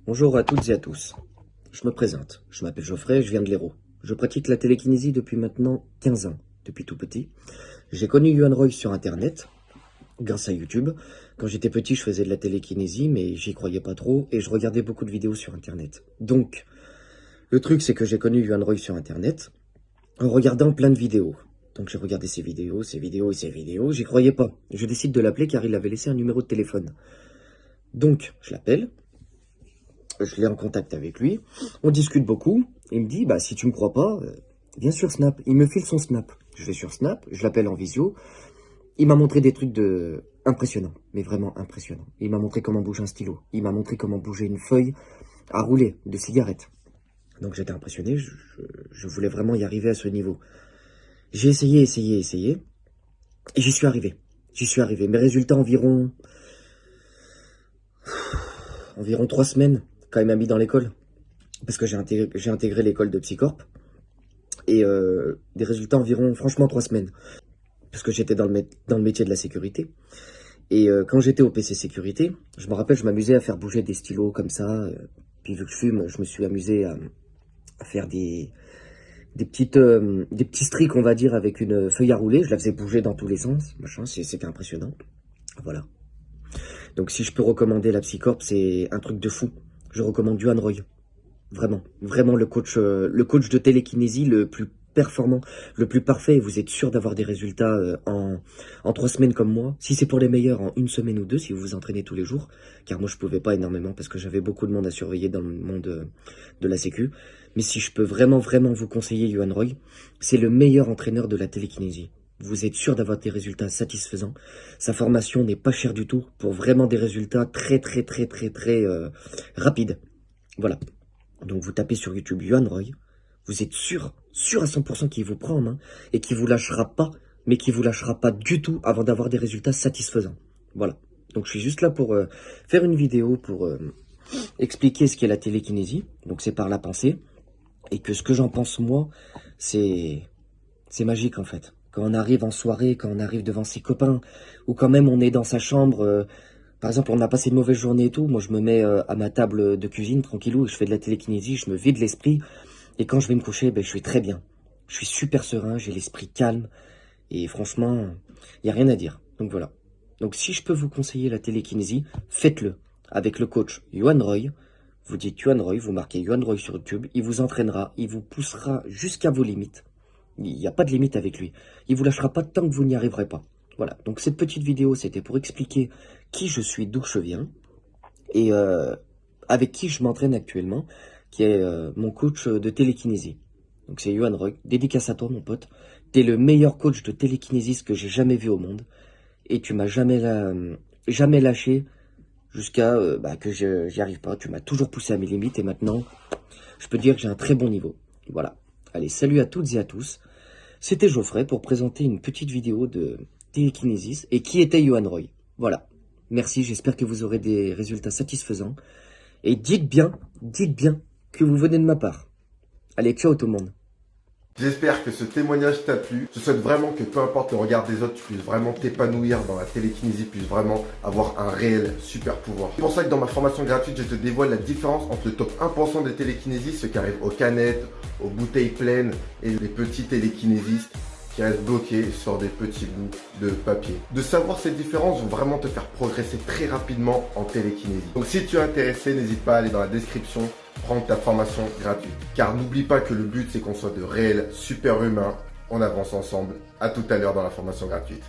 Bonjour à toutes et à tous. Je me présente, je m'appelle Geoffrey, je viens de l'Hérault. Je pratique la télékinésie depuis maintenant 15 ans, depuis tout petit. J'ai connu Yohan Roy sur internet, grâce à YouTube. Quand j'étais petit, je faisais de la télékinésie, mais j'y croyais pas trop, et je regardais beaucoup de vidéos sur internet. Donc, le truc c'est que j'ai connu Yohan Roy sur internet, en regardant plein de vidéos. Donc j'ai regardé ses vidéos, j'y croyais pas. Je décide de l'appeler car il avait laissé un numéro de téléphone. Donc, je l'appelle. Je l'ai en contact avec lui, on discute beaucoup, il me dit, bah si tu me crois pas, viens sur Snap. Il me file son Snap. Je vais sur Snap, je l'appelle en visio, il m'a montré des trucs impressionnants, mais vraiment impressionnants. Il m'a montré comment bouger un stylo, il m'a montré comment bouger une feuille à rouler de cigarette. Donc j'étais impressionné, je voulais vraiment y arriver à ce niveau. J'ai essayé, et j'y suis arrivé. Mes résultats environ 3 semaines, quand il m'a mis dans l'école, parce que j'ai intégré l'école de Psycorp, et des résultats environ, franchement, 3 semaines, parce que j'étais dans le métier de la sécurité, et quand j'étais au PC sécurité, je me rappelle, je m'amusais à faire bouger des stylos comme ça, puis vu que je fume, je me suis amusé à faire des petits streaks, on va dire, avec une feuille à rouler, je la faisais bouger dans tous les sens, machin, c'était impressionnant, voilà. Donc si je peux recommander la Psycorp, c'est un truc de fou. Je recommande Yohan Roy. Vraiment le coach de télékinésie le plus performant, le plus parfait. Et vous êtes sûr d'avoir des résultats en 3 semaines comme moi. Si c'est pour les meilleurs, en 1 semaine ou 2, si vous vous entraînez tous les jours. Car moi, je pouvais pas énormément parce que j'avais beaucoup de monde à surveiller dans le monde de la sécu. Mais si je peux vraiment vous conseiller Yohan Roy, c'est le meilleur entraîneur de la télékinésie. Vous êtes sûr d'avoir des résultats satisfaisants. Sa formation n'est pas chère du tout pour vraiment des résultats très rapides. Voilà. Donc vous tapez sur YouTube Yohan Roy. Vous êtes sûr à 100% qu'il vous prend en main et qu'il vous lâchera pas, mais qu'il vous lâchera pas du tout avant d'avoir des résultats satisfaisants. Voilà. Donc je suis juste là pour faire une vidéo pour expliquer ce qu'est la télékinésie. Donc c'est par la pensée. Et que ce que j'en pense moi, c'est magique en fait. Quand on arrive en soirée, quand on arrive devant ses copains, ou quand même on est dans sa chambre, par exemple on a passé une mauvaise journée et tout, moi je me mets à ma table de cuisine tranquillou, et je fais de la télékinésie, je me vide l'esprit, et quand je vais me coucher, ben, je suis très bien. Je suis super serein, j'ai l'esprit calme, et franchement, il n'y a rien à dire. Donc voilà. Donc si je peux vous conseiller la télékinésie, faites-le, avec le coach Yohan Roy. Vous dites Yohan Roy, vous marquez Yohan Roy sur YouTube, il vous entraînera, il vous poussera jusqu'à vos limites. Il n'y a pas de limite avec lui. Il vous lâchera pas tant que vous n'y arriverez pas. Voilà, donc cette petite vidéo, c'était pour expliquer qui je suis, d'où je viens, et avec qui je m'entraîne actuellement, qui est mon coach de télékinésie. Donc c'est Yohan Roy, dédicace à toi mon pote. T'es le meilleur coach de télékinésiste que j'ai jamais vu au monde, et tu m'as jamais lâché jusqu'à que j'y arrive pas. Tu m'as toujours poussé à mes limites, et maintenant, je peux dire que j'ai un très bon niveau. Voilà. Allez, salut à toutes et à tous. C'était Geoffrey pour présenter une petite vidéo de télékinésis et qui était Yohan Roy. Voilà. Merci, j'espère que vous aurez des résultats satisfaisants. Et dites bien que vous venez de ma part. Allez, ciao tout le monde. J'espère que ce témoignage t'a plu. Je souhaite vraiment que peu importe le regard des autres, tu puisses vraiment t'épanouir dans la télékinésie, puisses vraiment avoir un réel super pouvoir. C'est pour ça que dans ma formation gratuite, je te dévoile la différence entre le top 1% des télékinésistes, ceux qui arrivent aux canettes, aux bouteilles pleines, et les petits télékinésistes qui restent bloqués sur des petits bouts de papier. De savoir ces différences vont vraiment te faire progresser très rapidement en télékinésie. Donc si tu es intéressé, n'hésite pas à aller dans la description, prendre ta formation gratuite. Car n'oublie pas que le but c'est qu'on soit de réels super humains. On avance ensemble. À tout à l'heure dans la formation gratuite.